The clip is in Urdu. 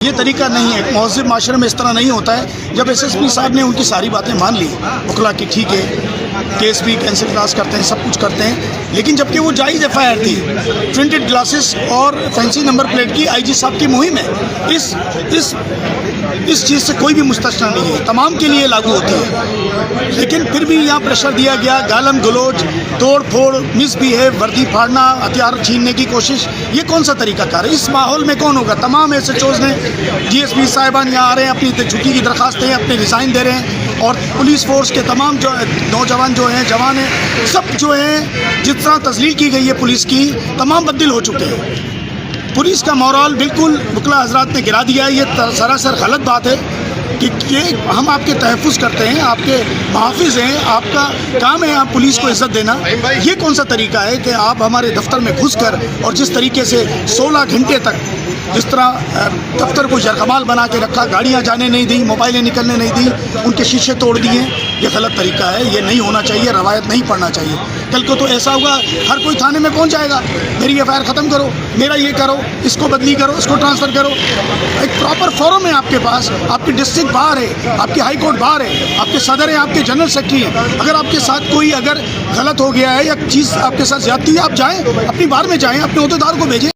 یہ طریقہ نہیں ہے، مہذب معاشرے میں اس طرح نہیں ہوتا ہے۔ جب ایس ایس پی صاحب نے ان کی ساری باتیں مان لی وکلا کی، ٹھیک ہے، کیس بھی کینسل کلاس کرتے ہیں، سب کچھ کرتے ہیں، لیکن جبکہ وہ جائز ایف آئی آر تھی، پرنٹڈ گلاسز اور فینسی نمبر پلیٹ کی آئی جی صاحب کی مہم ہے، اس چیز سے کوئی بھی مستثنا نہیں ہے، تمام کے لیے لاگو ہوتی ہے، لیکن پھر بھی یہاں پریشر دیا گیا، گالم گلوچ، توڑ پھوڑ، مس بہیو، وردی پھاڑنا، ہتھیار چھیننے کی کوشش، یہ کون سا طریقہ کار ہے؟ اس ماحول میں کون ہوگا؟ تمام ایس ایچ اوز نے، ڈی ایس پی صاحبان یہاں آ رہے ہیں، اپنی چھٹی کی درخواستیں، اپنے ریزائن دے رہے ہیں، اور پولیس فورس کے تمام جو نوجوان جو ہیں، جوان ہیں، سب جو ہیں جس طرح تذلیل کی گئی ہے پولیس کی، تمام بدل ہو چکے ہیں۔ پولیس کا مورال بالکل وکلا حضرات نے گرا دیا ہے۔ یہ سراسر غلط بات ہے کہ ہم آپ کے تحفظ کرتے ہیں، آپ کے محافظ ہیں، آپ کا کام ہے آپ پولیس کو عزت دینا۔ یہ کون سا طریقہ ہے کہ آپ ہمارے دفتر میں گھس کر اور جس طریقے سے 16 گھنٹے تک جس طرح دفتر کو یرغمال بنا کے رکھا، گاڑیاں جانے نہیں دی، موبائلیں نکلنے نہیں دی، ان کے شیشے توڑ دیے، یہ غلط طریقہ ہے، یہ نہیں ہونا چاہیے، روایت نہیں پڑھنا چاہیے۔ کل کو تو ایسا ہوگا ہر کوئی تھانے میں پہنچ جائے گا، میری ایف آئی آر ختم کرو، میرا یہ کرو، اس کو بدلی کرو، اس کو ٹرانسفر کرو۔ ایک پراپر فورم ہے آپ کے پاس، آپ کی ڈسٹرکٹ باہر ہے، آپ کی ہائی کورٹ باہر ہے، آپ کے صدر ہیں، آپ کے جنرل سیکرٹری ہیں۔ اگر آپ کے ساتھ کوئی اگر غلط ہو گیا ہے یا چیز آپ کے ساتھ زیادتی ہے، آپ جائیں، اپنی بار میں جائیں، اپنے عہدیدار کو بھیجیں۔